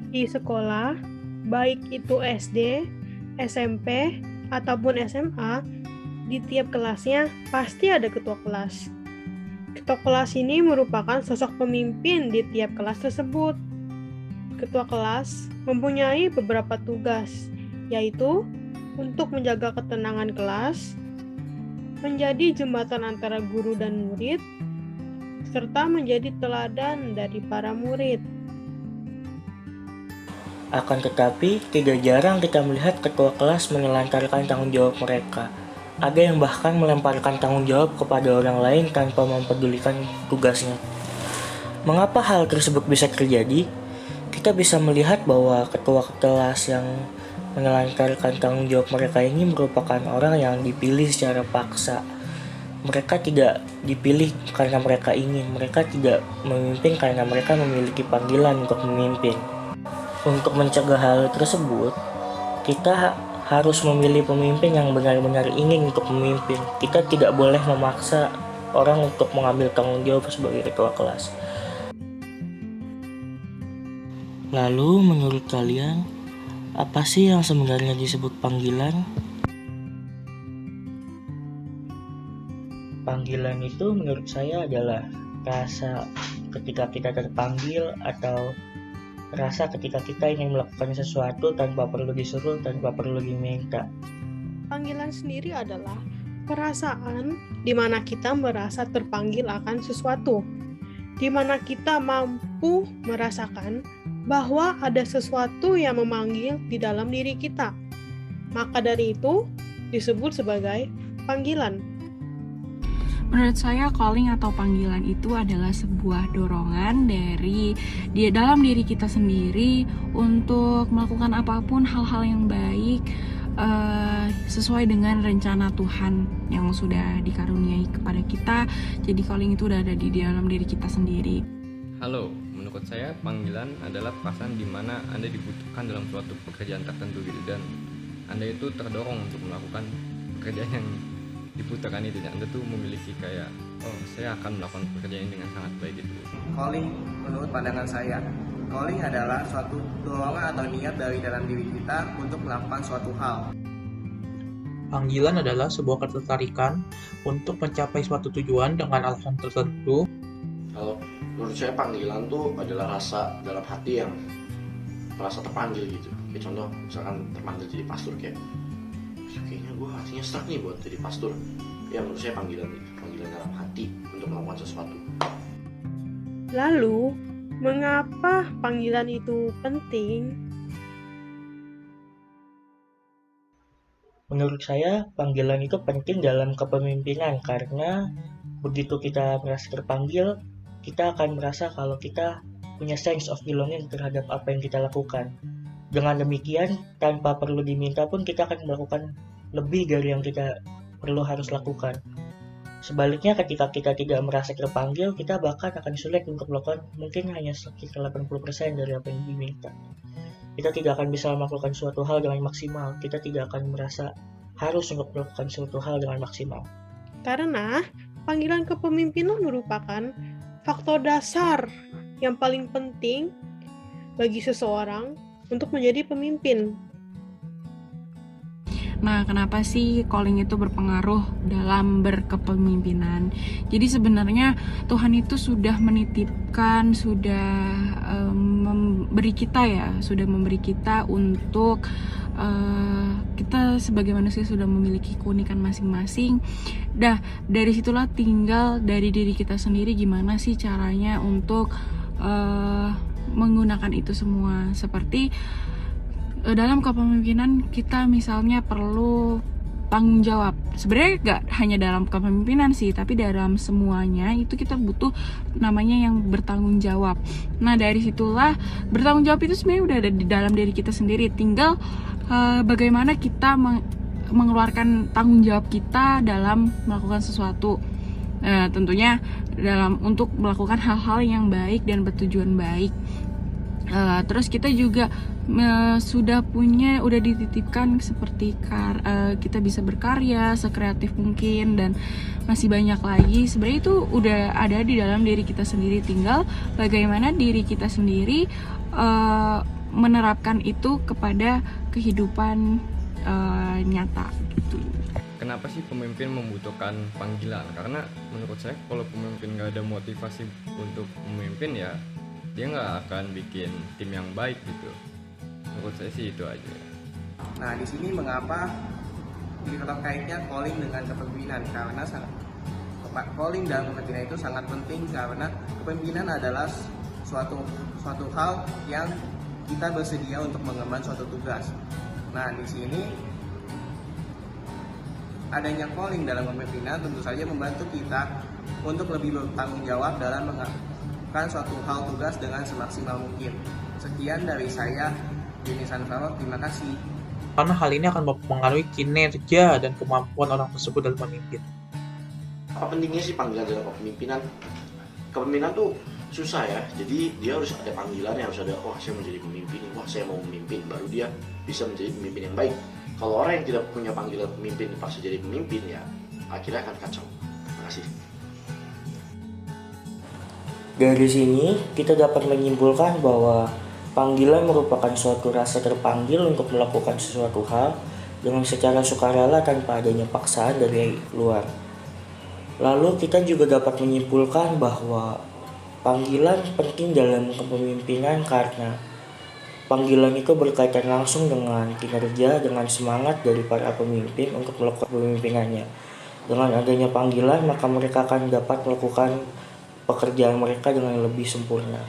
Di sekolah, baik itu SD, SMP, ataupun SMA, di tiap kelasnya pasti ada ketua kelas. Ketua kelas ini merupakan sosok pemimpin di tiap kelas tersebut. Ketua kelas mempunyai beberapa tugas, yaitu untuk menjaga ketenangan kelas, menjadi jembatan antara guru dan murid, serta menjadi teladan dari para murid. Akan tetapi, tidak jarang kita melihat ketua kelas menelantarkan tanggung jawab mereka. Ada yang bahkan melemparkan tanggung jawab kepada orang lain tanpa mempedulikan tugasnya. Mengapa hal tersebut bisa terjadi? Kita bisa melihat bahwa ketua kelas yang menelantarkan tanggung jawab mereka ini merupakan orang yang dipilih secara paksa. Mereka tidak dipilih karena mereka ingin, mereka tidak memimpin karena mereka memiliki panggilan untuk memimpin. Untuk mencegah hal tersebut, kita harus memilih pemimpin yang benar-benar ingin untuk memimpin. Kita tidak boleh memaksa orang untuk mengambil tanggung jawab sebagai ketua kelas. Lalu, menurut kalian, apa sih yang sebenarnya disebut panggilan? Panggilan itu menurut saya adalah rasa ketika kita terpanggil atau rasa ketika kita ingin melakukan sesuatu tanpa perlu disuruh, tanpa perlu diminta. Panggilan sendiri adalah perasaan di mana kita merasa terpanggil akan sesuatu, di mana kita mampu merasakan bahwa ada sesuatu yang memanggil di dalam diri kita. Maka dari itu disebut sebagai panggilan. Menurut saya calling atau panggilan itu adalah sebuah dorongan dari dalam diri kita sendiri untuk melakukan apapun hal-hal yang baik sesuai dengan rencana Tuhan yang sudah dikaruniai kepada kita. Jadi calling itu udah ada di dalam diri kita sendiri. Halo, menurut saya panggilan adalah perasaan di mana Anda dibutuhkan dalam suatu pekerjaan tertentu gitu, dan Anda itu terdorong untuk melakukan pekerjaan yang diputarkan itu. Anda tuh memiliki kayak, oh saya akan melakukan pekerjaan ini dengan sangat baik gitu. Calling menurut pandangan saya, calling adalah suatu dorongan atau niat dari dalam diri kita untuk melakukan suatu hal. Panggilan adalah sebuah ketertarikan untuk mencapai suatu tujuan dengan alasan tertentu. Kalau menurut saya panggilan tuh adalah rasa dalam hati yang merasa terpanggil gitu. Kayak contoh misalkan terpanggil jadi pastor, kayaknya gue hatinya stuck nih buat jadi pastor. Ya menurut saya panggilan itu, panggilan dalam hati untuk melakukan sesuatu. Lalu, mengapa panggilan itu penting? Menurut saya, panggilan itu penting dalam kepemimpinan karena begitu kita merasa terpanggil, kita akan merasa kalau kita punya sense of belonging terhadap apa yang kita lakukan. Dengan demikian, tanpa perlu diminta pun kita akan melakukan lebih dari yang kita perlu harus lakukan. Sebaliknya, ketika kita tidak merasa terpanggil, kita bahkan akan sulit untuk melakukan mungkin hanya sekitar 80% dari apa yang diminta. Kita tidak akan bisa melakukan suatu hal dengan maksimal. Kita tidak akan merasa harus untuk melakukan suatu hal dengan maksimal. Karena panggilan kepemimpinan merupakan faktor dasar yang paling penting bagi seseorang untuk menjadi pemimpin. Nah, kenapa sih calling itu berpengaruh dalam berkepemimpinan? Jadi sebenarnya Tuhan itu sudah menitipkan, sudah memberi kita untuk kita sebagai manusia sudah memiliki keunikan masing-masing. Dari situlah tinggal dari diri kita sendiri gimana sih caranya untuk menggunakan itu semua. Seperti dalam kepemimpinan kita misalnya perlu tanggung jawab. Sebenarnya gak hanya dalam kepemimpinan sih, tapi dalam semuanya itu kita butuh namanya yang bertanggung jawab. Nah, dari situlah bertanggung jawab itu sebenarnya udah ada di dalam diri kita sendiri. Tinggal bagaimana kita mengeluarkan tanggung jawab kita dalam melakukan sesuatu. Tentunya untuk melakukan hal-hal yang baik dan bertujuan baik. Terus kita juga udah dititipkan seperti kita bisa berkarya sekreatif mungkin, dan masih banyak lagi. Sebenarnya itu udah ada di dalam diri kita sendiri, tinggal bagaimana diri kita sendiri menerapkan itu kepada kehidupan nyata gitu. Kenapa sih pemimpin membutuhkan panggilan? Karena menurut saya kalau pemimpin nggak ada motivasi untuk memimpin ya dia nggak akan bikin tim yang baik gitu. Menurut saya sih itu aja. Nah, di sini mengapa terkaitnya calling dengan kepemimpinan? Karena calling dalam kepemimpinan itu sangat penting karena kepemimpinan adalah suatu hal yang kita bersedia untuk mengemban suatu tugas. Nah, di sini adanya calling dalam kepemimpinan tentu saja membantu kita untuk lebih bertanggung jawab dalam melakukan suatu hal tugas dengan semaksimal mungkin. Sekian dari saya, Yuni Sanfaro, terima kasih. Karena hal ini akan mempengaruhi kinerja dan kemampuan orang tersebut dalam memimpin. Apa pentingnya sih panggilan dalam kepemimpinan? Kepemimpinan tuh susah ya, jadi dia harus ada panggilannya, harus ada, wah saya mau jadi pemimpin, wah saya mau memimpin, baru dia bisa menjadi pemimpin yang baik. Kalau orang yang tidak punya panggilan pemimpin dipaksa jadi pemimpin ya akhirnya akan kacau. Terima kasih. Dari sini kita dapat menyimpulkan bahwa panggilan merupakan suatu rasa terpanggil untuk melakukan sesuatu hal dengan secara sukarela tanpa adanya paksaan dari luar. Lalu kita juga dapat menyimpulkan bahwa panggilan penting dalam kepemimpinan karena panggilan itu berkaitan langsung dengan kinerja, dengan semangat dari para pemimpin untuk melakukan pemimpinannya. Dengan adanya panggilan, maka mereka akan dapat melakukan pekerjaan mereka dengan lebih sempurna.